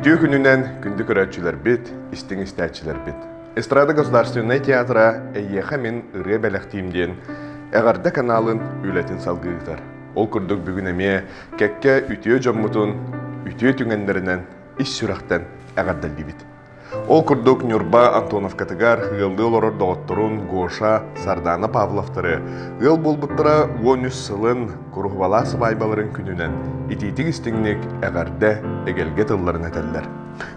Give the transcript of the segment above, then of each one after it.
Ütüö gününden gündük öğretçiler bit, istin isterçiler bit. Estrada Государственный театра эйеха мен ыры бәләхтиимден Әғарда каналын үлетін салгыгытар. Ол күрдік бүгін әме кәкке ütüö жоммутун, ütüö түңендерінен ис сүрақтан әғардалды бит. Ол күрдік Нюрба Антонов катыгар ғылды олорор доғыттырун Гоша Сардана Павловтары ғыл болбуттыра 13 сылын күрғвала сыбайбаларын күнінен ититик истіңнік әғарда әгелге тылларын әтәлләр.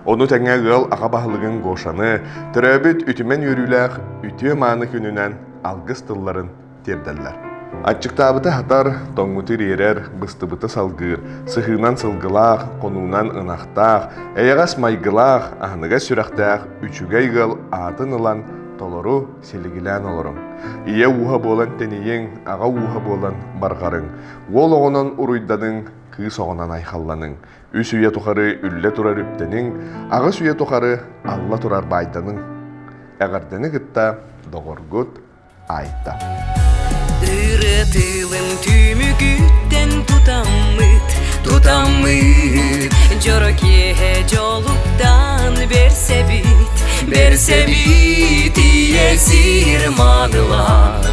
Onu тәңә ғыл аға бағылығын Гошаны түрәбіт үтімен үріләқ үтіе маны күнінен алғыз тылларын тердәлләр. Атчықтабыты хатар тоңмутыр ерер, быстыбыты салгыр, сыхынан сылгылақ, қонуынан ынақтақ, әйағас майгылақ, ағыныға сүрақтақ, үчүгәй ғыл атын ылан толору селігілән олырың. Ие уға болан тәнейің, аға уға болан барғарың. Ол оғынан ұруйдадың, кыз оғынан айқалланың. Үс үйе тұқары үлле тұрар үптенің, аға үйе тұқары алла тұрар байданың. Әғардені ғытта доғыргут айта. Üretılın tümükütten tutamıt Jorok yehe joluktan berse bit iyesir manılak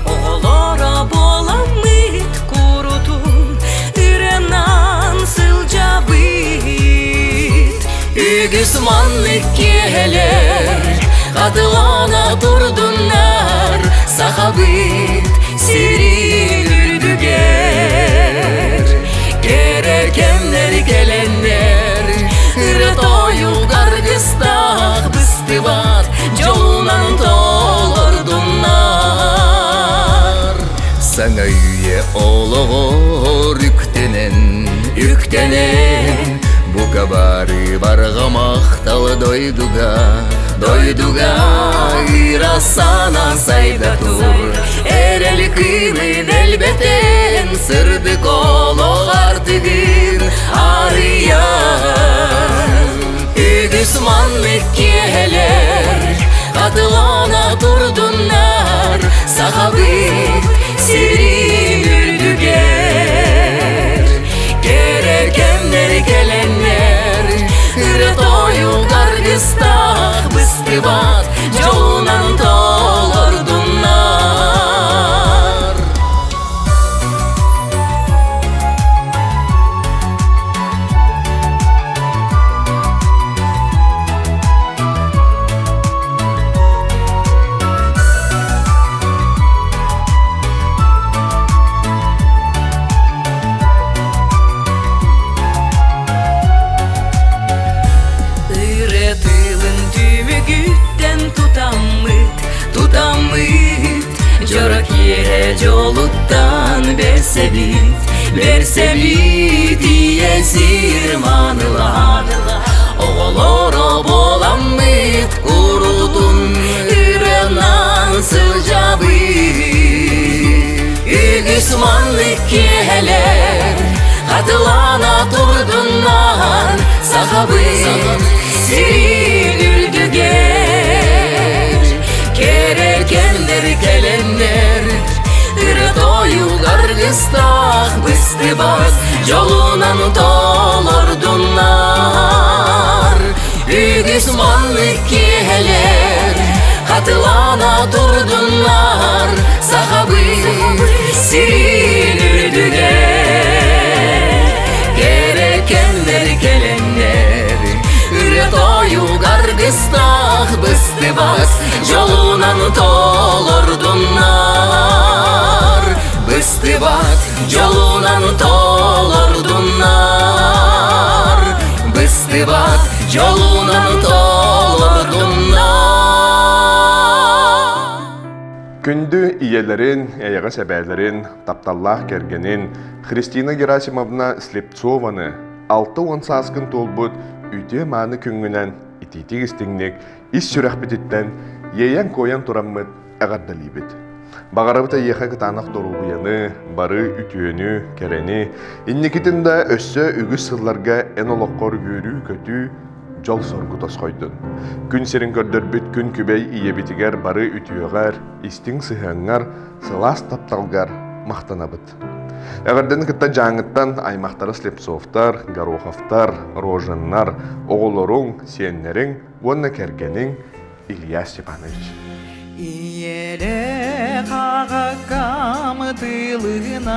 Oğlara bolamıt kurutun Ürenan sılca bit Ügüsmanlık yeheler Kadılana durdunlar Sahabit Siri ürdüger Gererkenler gelenler Rıtoyu gargıstak Bıstıvat Jolunan tolurdunlar Sana üye olur Üktenen Bu kabarı bargamaqtalı doyduga irasana sayda tur Erel kıyın elbeten sırdık olu artıgın arayan Ügüsmanlık yeheler katılana durdunlar Sahabit sirin ürdüger Gererkenler gelenler Rıtoyu gargıstak bıstıvat Jolunan tolurdunlar Jorok yere joluttan berse bit iyesir manılar Oğloro bolamıt kurutun ürenan sılca bit Ügüsmanlık yeheler katılana durdunlar Sahabit sirin ürdüger Gererkenler gelenler Rıtoyu gargıstak bıstıbaz Jolunan tolurdunlar Ügüsmanlık yeheler Katılana durdunlar Sahabit sirin ürdüger Gererkenler gelenler Rıtoyu gargıstak bıstıbaz Jolunan tolurdunlar Bıstıbat Jolunan tolurdunlar Bıstıbat Jolunan tolurdunlar Күнді iyelerin, ayağa sebelerin, taptallah kergenin, Христина Герасимовна Слепцованı, 6-10 saskın tolbut, ütüе mani küngünen, ititik istinglik, is sürek bititten, yeyen koyan turammet, əğardali bit. Bağarabıta yeğe kıtanaq doruğuyanı, barı ütüönü, kereni, innikitinde össö ügüs sıllarga en oloqqor görü kötü, jol sorgu tosqoydun. Gün serin kördörbüt gün kübey iye bitiger barı ütüögar, isting sıhаңар, sılas taptalgar, maqtanabıt. Әгәрден кытта жаңыттан аймақтары слепцовтар, гороховтар, рожаннар, оғылырың, сеннерің, онна кәргенің Илья Степанович. Иеле қағақам тылығынан,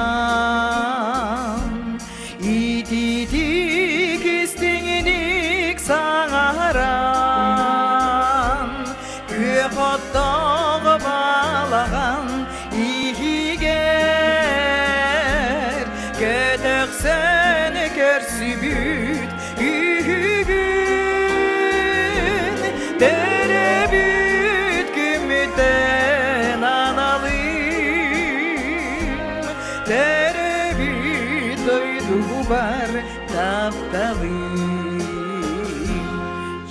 ититик істеңінік саңаран, көқоттағы балаған игер, көтөксен көрсі бүт үйгін, тәрі бүт күміттен аналым, тәрі бүт ойду бар тапталым.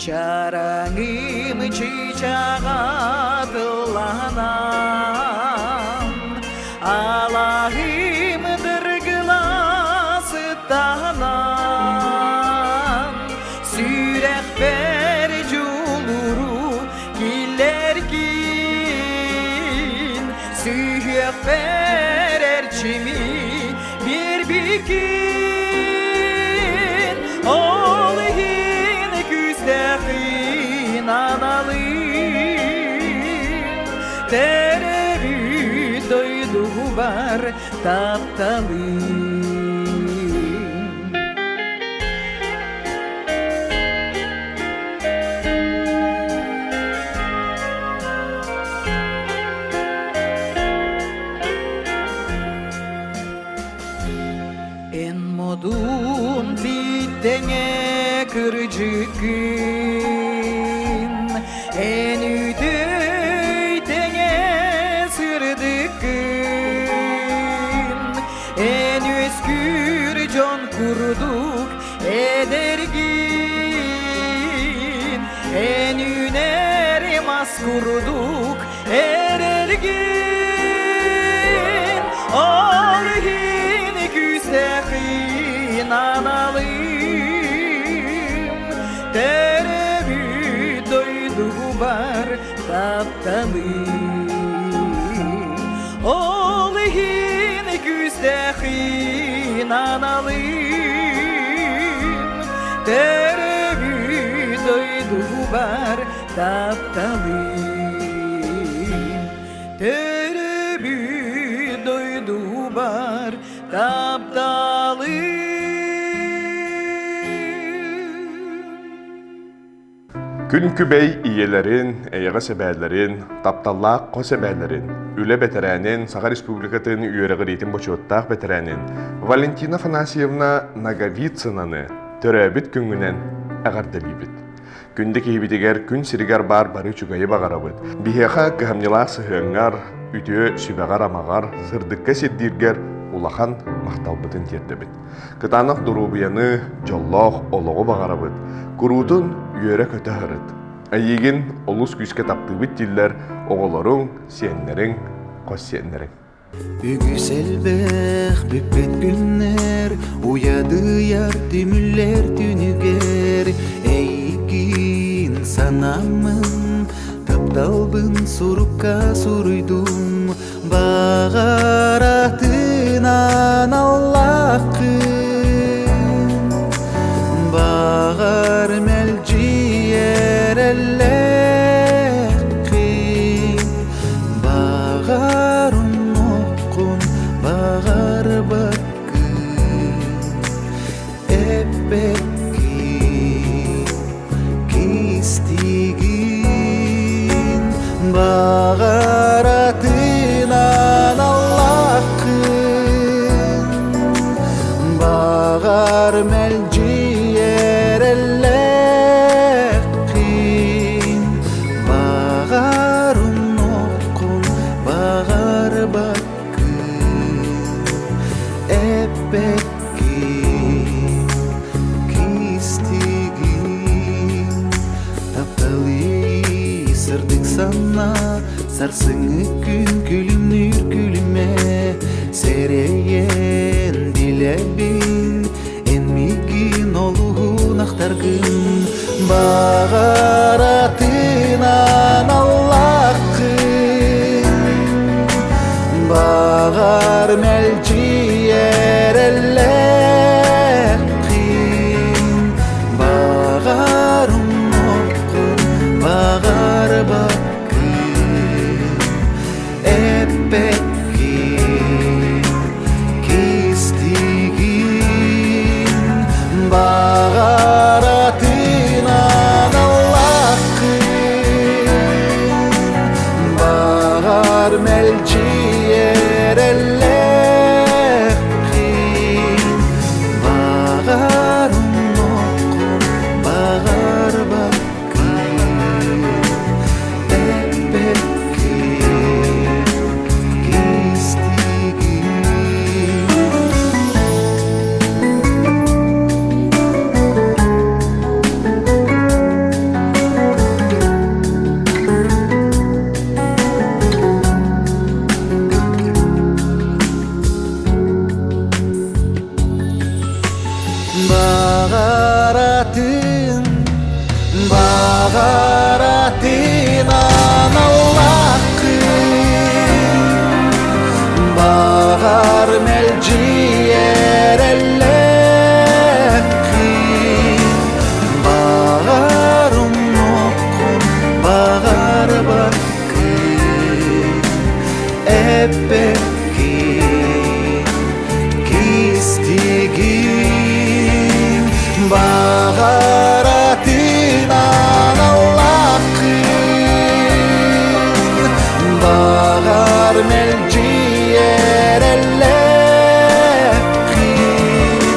Чараңым чичағатыланам, Алағым дыргыласыттанам, Сүйрек бер жулуру килеркин, Сүйек бер әрчими бір бікин, Ол ен күздәқин аналым, Тәрі дойду бар тапталым. En modun bittene kırcıkın, En üdüytene sırdıkın, En özgür can kurduk edergin, En üner mas kurduk erelgin, Ağrıgin küstekin analım, Terebi doydu var taptalım, Ağrıgin küstekin analım, Terebi doydu var taptalım, Terebi doydu var taptalım. Күн күбей иелерин, эйеға себәлерин, тапталлақ қо себәлерин, үлі бәтәрәнин, Саға Республикатын үйеріғі рейтін бөчуаттақ бәтәрәнин, Валентина Афанасьевна Наговицынаны төрәбіт күнгінен әғардалибіт. Күнді кейбітігер күн сиригер бар бары чүгайы бағарабыт. Бихеға көхамнила сығыңар, үтіе сүбәғар амағар, сырдыққа седдиргер улахан мақталбытын тердебіт. Кытанық дұрубияны жоллоқ олығы бағарабыт. Күрутын үйері көті ғырыт. Әйегін олыс күске таптыбыт диллер оғылырың, сиеннерің, қос сиеннерің. Үгіселбәқ бүкпет күннер, уядыяр түмілер түнігер, әйгін санамын, тапталбын сұрыққа сұрыйдым, бағаратынан Аллақын, бағар мәлжиер әлләқін, бағар Bağar bakın ebekkin kistigin Bağar atınan Allah'ın Bağar melciyer ellekin Bağar unokun Bağar bakın Ebekkin, kistigin Taptalı sırdık sana Sarsıngı gün gülümnür gülüme Sereyen dilebin Enmigin oluğun aktargın Bağaratınan Allah'ın Bağar melciye эппекин кистигин багаратынан аллакын багар мелчиереллекин багарым ноккун багар баккын эппекин кистигин багаратын багаратынан аллакын багар мелчиереллекин багарым ноккун багар баккын эппекин кистигин багаратынан аллакын багар мелчиереллекин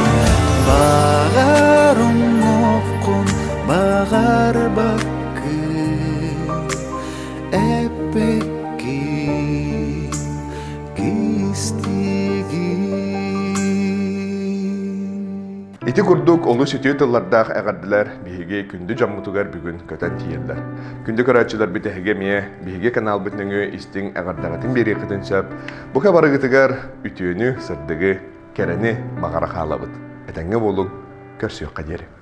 багарым ноккун багар баккын эппекин кистигин. Ити курдук олу сетиö тыллардаах ägärдилэр биһиги күндү жаммутугар бүгүн көтөн тиеллер. Күндү көрәчилер битеһиге мие биһиги канал бүтнүңү истиң äгärдагатын бериэхитин сөп, бука барыгытыгар үтүөнү сырдыгы керени багара хаалабыт. Этеңге болуң көрсүөкка диэри.